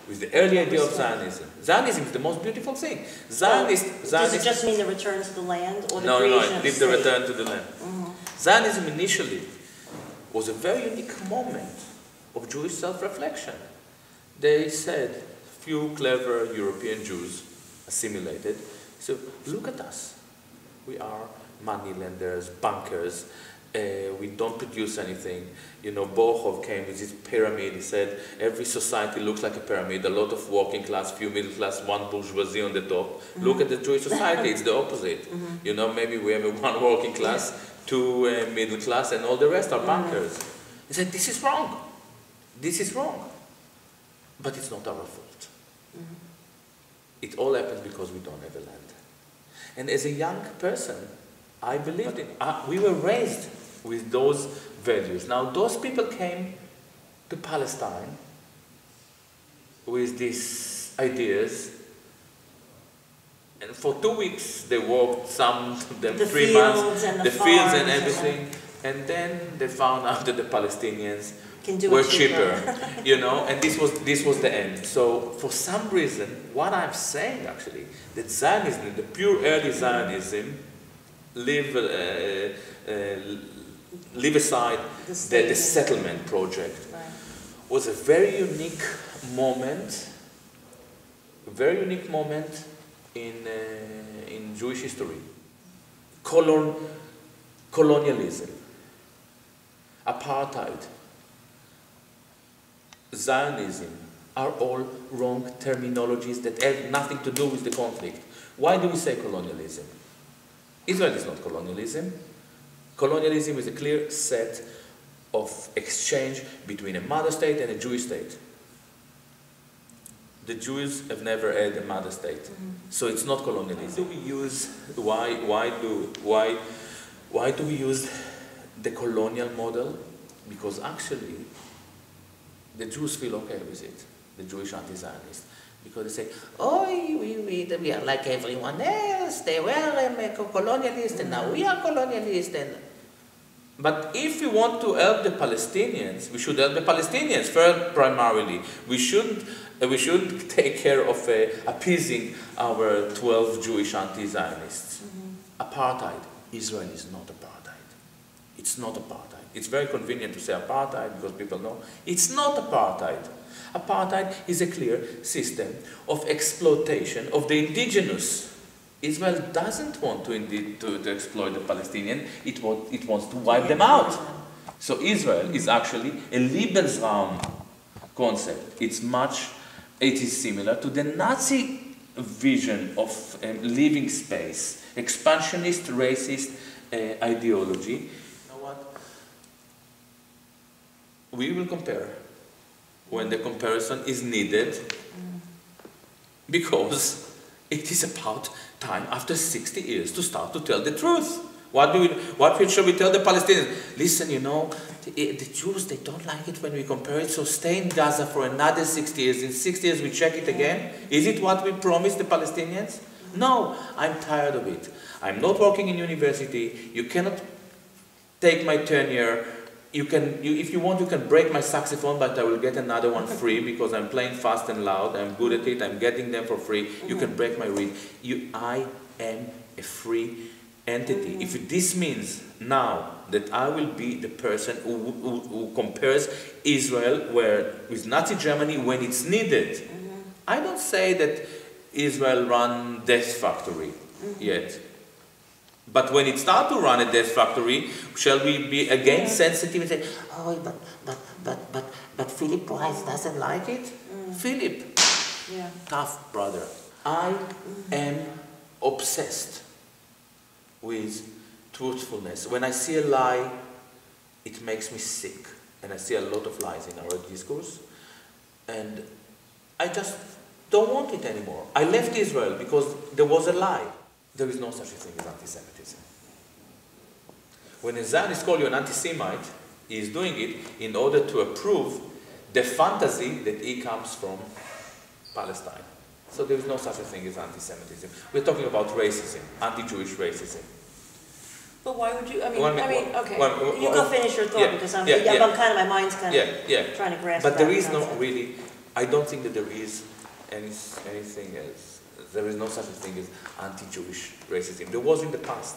with the early idea of Zionism. Zionism is the most beautiful thing. Does it just mean the return to the land or the no, creation of the state? No, the return to the land. Zionism initially was a very unique moment of Jewish self-reflection. They said, few clever European Jews assimilated, so look at us. We are moneylenders, bankers, we don't produce anything. You know, Bochov came with his pyramid. He said, every society looks like a pyramid, a lot of working class, few middle class, one bourgeoisie on the top. Look at the Jewish society, it's the opposite. You know, maybe we have a one working class, two middle class, and all the rest are bankers. He said, this is wrong. This is wrong. But it's not our fault. It all happens because we don't have a land. And as a young person, I believed in, we were raised with those values. Now, those people came to Palestine with these ideas, and for 2 weeks they walked, some of them 3 months, the fields and everything, and then they found out that the Palestinians were cheaper, you know, and this was the end. So, for some reason, what I'm saying actually, that Zionism, the pure early Zionism, leave aside the settlement project, was a very unique moment in Jewish history. Colonialism, apartheid, Zionism are all wrong terminologies that have nothing to do with the conflict. Why do we say colonialism? Israel is not colonialism. Colonialism is a clear set of exchange between a mother state and a Jewish state. The Jews have never had a mother state, so it's not colonialism. Why do we use the colonial model? Because actually, the Jews feel okay with it, the Jewish anti-Zionists. Because they say, oh, we are like everyone else, they were colonialists, and now we are colonialists. But if we want to help the Palestinians, we should help the Palestinians first, primarily. We should take care of appeasing our 12 Jewish anti-Zionists. Apartheid. Israel is not apartheid. It's not apartheid. It's very convenient to say apartheid because people know. It's not apartheid. Apartheid is a clear system of exploitation of the indigenous. Israel doesn't want to exploit the Palestinians, it wants to wipe them out. So Israel is actually a Lebensraum concept. It is similar to the Nazi vision of living space, expansionist, racist ideology. You know what? We will compare when the comparison is needed, because it is about time after 60 years to start to tell the truth. What should we tell the Palestinians? Listen, you know, the Jews, they don't like it when we compare it, so stay in Gaza for another 60 years. In 60 years we check it again. Is it what we promised the Palestinians? No, I'm tired of it. I'm not working in university. You cannot take my tenure. If you want, you can break my saxophone, but I will get another one free because I'm playing fast and loud. I'm good at it. I'm getting them for free. You can break my reed. I am a free entity. If this means now that I will be the person who compares Israel with Nazi Germany when it's needed, I don't say that Israel run death factory yet. But when it starts to run a death factory, shall we be again sensitive and say, oh, but Philip Price doesn't like it? Philip, tough brother. I am obsessed with truthfulness. When I see a lie, it makes me sick. And I see a lot of lies in our discourse. And I just don't want it anymore. I left Israel because there was a lie. There is no such a thing as anti-Semitism. When a Zionist calls you an anti-Semite, he is doing it in order to approve the fantasy that he comes from Palestine. So there is no such a thing as anti-Semitism. We're talking about racism, anti-Jewish racism. But why would you, okay, you go finish your thought because I'm kind of, my mind's kind of trying to grasp But there is no really I don't think that there is anything as, there is no such a thing as anti-Jewish racism. There was in the past.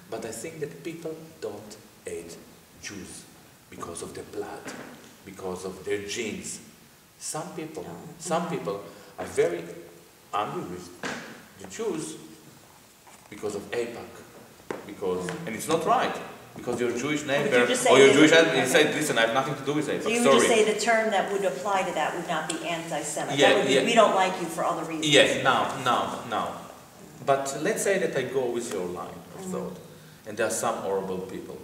But I think that people don't hate Jews because of their blood, because of their genes. Some people are very angry with the Jews because of AIPAC, because, and it's not right, because your Jewish neighbor or your Jewish husband, you say, listen, I have nothing to do with AIPAC, So you would just say the term that would apply to that would not be anti-Semitic? Yeah, That would be, yeah. we don't like you for other reasons? Yes, no. But let's say that I go with your line of thought, and there are some horrible people.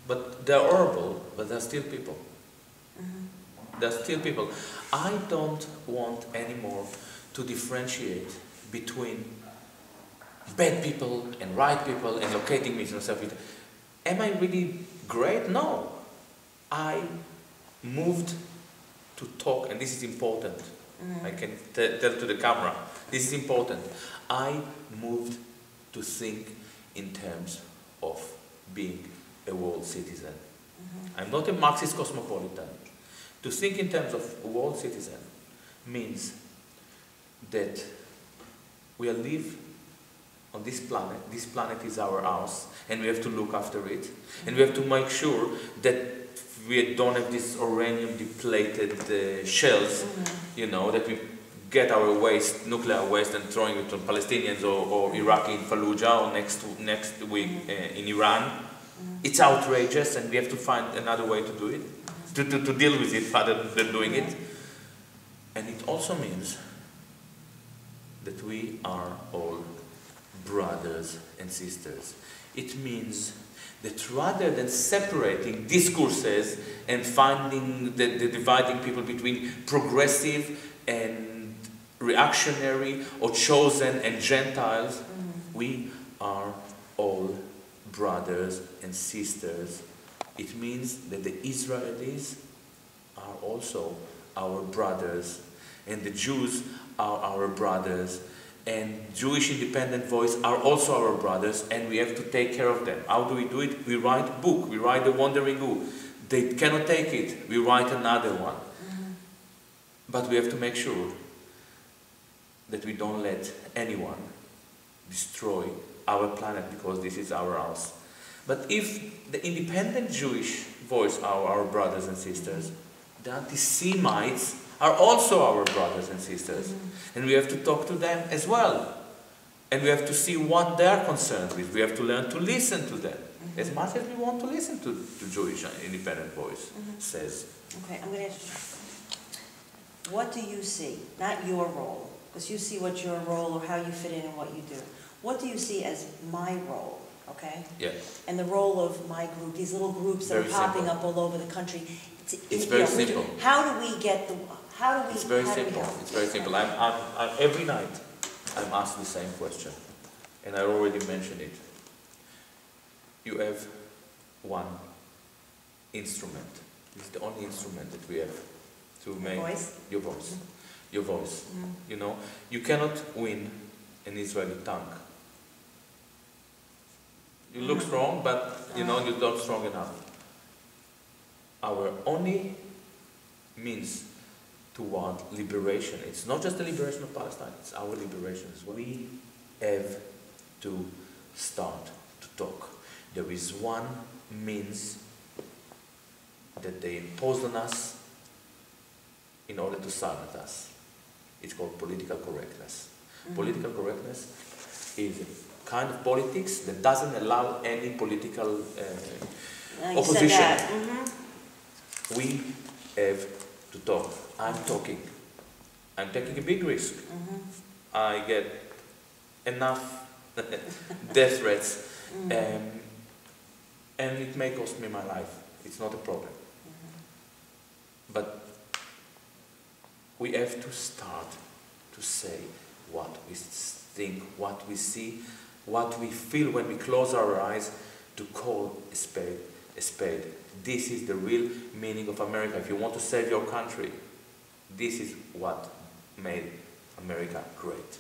But they're horrible, but they're still people. They're still people. I don't want anymore to differentiate between bad people and right people and locating me in myself. Am I really great? No. I moved to talk, and this is important. I can tell to the camera, this is important. I moved to think in terms of being a world citizen. I'm not a Marxist cosmopolitan. To think in terms of a world citizen means that we live on this planet. This planet is our house, and we have to look after it. And we have to make sure that we don't have these uranium depleted shells, you know, that we get our waste, nuclear waste, and throwing it on Palestinians or Iraqi in Fallujah or next week in Iran. It's outrageous, and we have to find another way to do it, to deal with it rather than doing it. And it also means that we are all brothers and sisters. It means that rather than separating discourses and finding the dividing people between progressive and reactionary or chosen and Gentiles, we are all brothers and sisters. It means that the Israelis are also our brothers, and the Jews are our brothers, and Jewish Independent Voice are also our brothers, and we have to take care of them. How do we do it? We write a book, we write The Wandering Who. They cannot take it, we write another one. But we have to make sure that we don't let anyone destroy our planet, because this is our house. But if the independent Jewish voice are our brothers and sisters, the anti-Semites are also our brothers and sisters. And we have to talk to them as well. And we have to see what they are concerned with. We have to learn to listen to them, as much as we want to listen to Jewish Independent Voice says. Okay, I'm going to ask you, what do you see, not your role, because you see what your role or how you fit in and what you do. What do you see as my role, okay? Yeah. And the role of my group, these little groups that Very are popping simple. up all over the country. It's very simple. How do we get the, how do we, It's very how do we simple. help? It's very simple. Every night I'm asked the same question, and I already mentioned it. You have one instrument. It's the only instrument that we have to make your voice. Your voice. You know, you cannot win an Israeli tank. You look strong, but you know you're not strong enough. Our only means toward liberation, it's not just the liberation of Palestine, it's our liberation as well. We have to start to talk. There is one means that they imposed on us in order to silence us. It's called political correctness. Political correctness is a kind of politics that doesn't allow any political opposition. We have to talk. I'm talking. I'm taking a big risk. I get enough death threats, and it may cost me my life. It's not a problem. But we have to start to say what we think, what we see, what we feel when we close our eyes, to call a spade a spade. This is the real meaning of America. If you want to save your country, this is what made America great.